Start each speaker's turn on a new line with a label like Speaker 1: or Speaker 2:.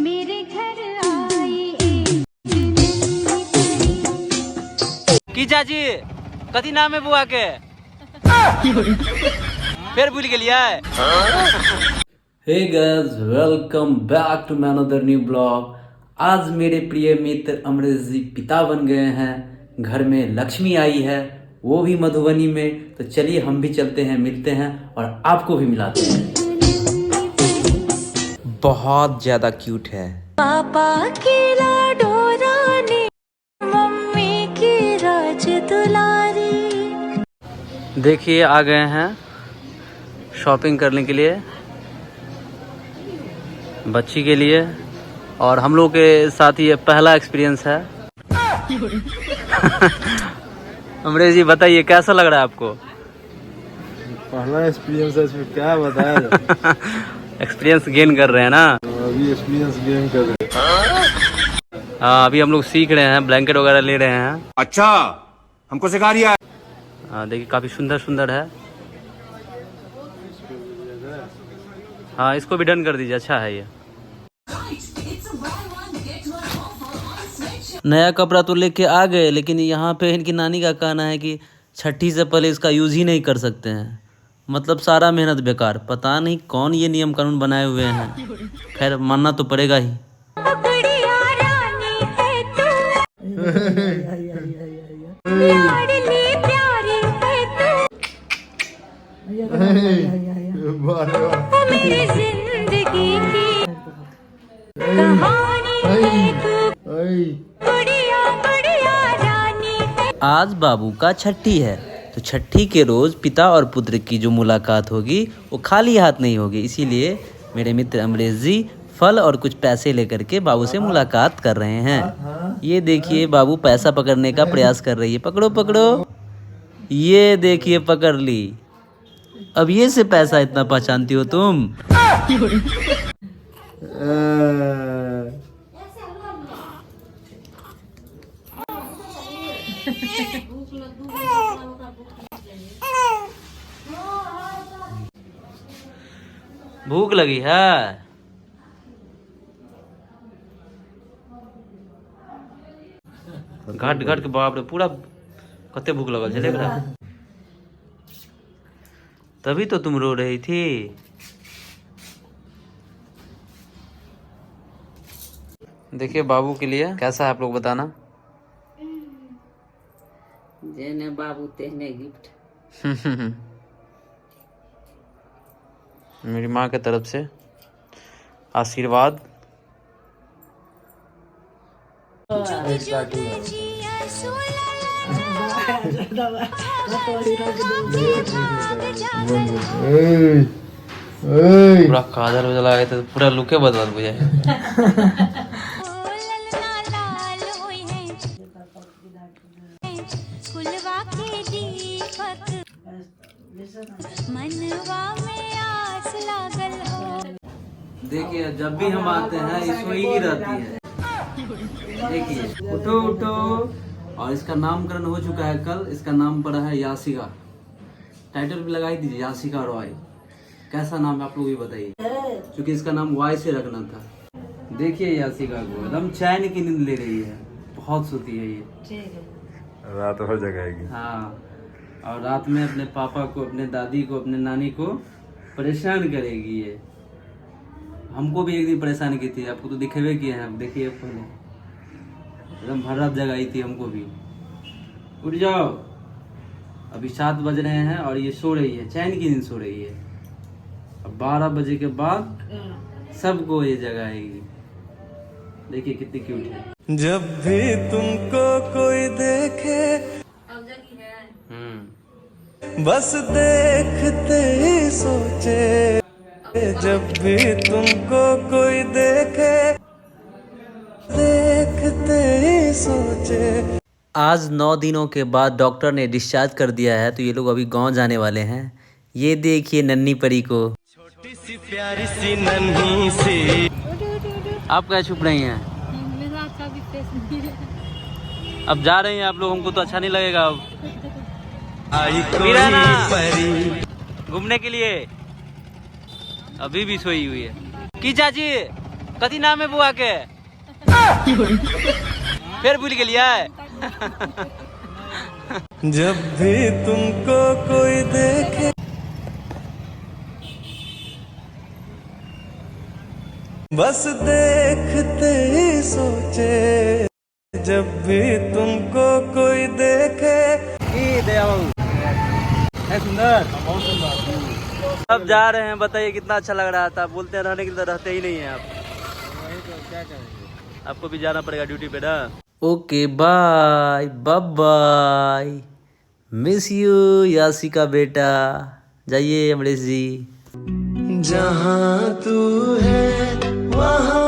Speaker 1: मेरे घर आई
Speaker 2: की चाची कथी नाम है बुआ के फिर भूल गलिया।
Speaker 3: Hey guys, welcome back to my another new blog. आज मेरे प्रिय मित्र अमरेश जी पिता बन गए हैं। घर में लक्ष्मी आई है, वो भी मधुबनी में। तो चलिए हम भी चलते हैं, मिलते हैं और आपको भी मिलाते हैं।
Speaker 2: बहुत ज्यादा क्यूट है।
Speaker 1: पापा की लाडोरानी, मम्मी की राज दुलारी।
Speaker 2: देखिए आ गए हैं शॉपिंग करने के लिए बच्ची के लिए, और हम लोग के साथ ये पहला एक्सपीरियंस है। अमरेश जी बताइए कैसा लग रहा है आपको?
Speaker 4: पहला एक्सपीरियंस है, इसमें क्या बताया।
Speaker 2: एक्सपीरियंस गेन कर रहे हैं ना
Speaker 4: अभी एक्सपीरियंस गेन कर रहे हैं।
Speaker 2: हाँ, अभी हम लोग सीख रहे हैं, ब्लैंकेट वगैरह ले रहे हैं।
Speaker 5: अच्छा, हमको सिखा रिया है।
Speaker 2: हाँ देखिए काफी सुंदर सुंदर है। हाँ इसको भी डन कर दीजिए, अच्छा है ये। नया कपड़ा तो लेके आ गए, लेकिन यहाँ पे इनकी नानी का कहना है कि छठी से पहले इसका यूज ही नहीं कर सकते हैं। मतलब सारा मेहनत बेकार। पता नहीं कौन ये नियम कानून बनाए हुए हैं। खैर मानना तो पड़ेगा ही। आज बाबू का छठी है, तो छठी के रोज पिता और पुत्र की जो मुलाकात होगी वो खाली हाथ नहीं होगी। इसीलिए मेरे मित्र अमरेश जी फल और कुछ पैसे लेकर के बाबू से मुलाकात कर रहे हैं। ये देखिए बाबू पैसा पकड़ने का प्रयास कर रही है। पकड़ो पकड़ो, ये देखिए पकड़ ली। अब ये से पैसा इतना पहचानती हो तुम? भूख लगी है? घाट घाट के बाप रे, पूरा कते भूख लगल है, देख रहा। तभी तो तुम रो रही थी। देखिए बाबू के लिए कैसा है आप लोग बताना।
Speaker 6: जेने बाबू तेने गिफ्ट।
Speaker 2: मेरी माँ के तरफ से आशीर्वाद। पूरा काजल वजल आए तो पूरा लुके बदल बुझे। देखिए जब भी हम आते हैं इसमें ही रहती है। देखिए उठो उठो। और इसका नामकरण हो चुका है कल। इसका नाम पड़ा है यासिका। टाइटल भी लगा ही दीजिए, यासिका रॉय। कैसा नाम है आप लोग भी बताइए, क्योंकि इसका नाम वाई से रखना था। देखिए यासिका को एकदम चैन की नींद ले रही है, बहुत सोती है ये।
Speaker 4: रात हो जगाएगी।
Speaker 2: हाँ, और रात में अपने पापा को, अपने दादी को, अपने नानी को परेशान करेगी ये। हमको भी एक दिन परेशान की थी, आपको तो दिखेवे किए हैं। देखिए पहले एकदम भर रात जगाई थी हमको भी। उठ जाओ, अभी 7 बज रहे हैं और ये सो रही है, चैन की नींद सो रही है। अब 12 बजे के बाद सबको ये जगाएगी। देखिए कितनी क्यूट है।
Speaker 7: जब भी तुमको कोई देखे बस देखते ही सोचे, जब भी तुमको कोई देखे देखते ही सोचे।
Speaker 2: आज 9 दिनों के बाद डॉक्टर ने डिस्चार्ज कर दिया है, तो ये लोग अभी गांव जाने वाले हैं। ये देखिए नन्ही परी को।
Speaker 7: छोटी सी प्यारी सी नन्ही सी।
Speaker 2: आप क्या छुप रही हैं? अब जा रही हैं आप लोग, हमको तो अच्छा नहीं लगेगा। अब
Speaker 7: आई
Speaker 2: कोई
Speaker 7: परी
Speaker 2: घूमने के लिए अभी भी सोई हुई है। की चाची कथी नाम है बुआ के फिर भूल गेलिए
Speaker 7: जब भी तुमको कोई देखे बस देखते ही सोचे जब भी तुमको कोई देखे
Speaker 2: सुंदर बहुत सुंदर। अब जा रहे हैं, बताइए कितना अच्छा लग रहा था। बोलते रहने के लिए रहते ही नहीं है आप।
Speaker 4: क्या करेंगे?
Speaker 2: आपको भी जाना पड़ेगा ड्यूटी पे ना। Okay bye bye, miss you यासी का बेटा। जाइए अमरीश जी।
Speaker 7: जहाँ तू है वहाँ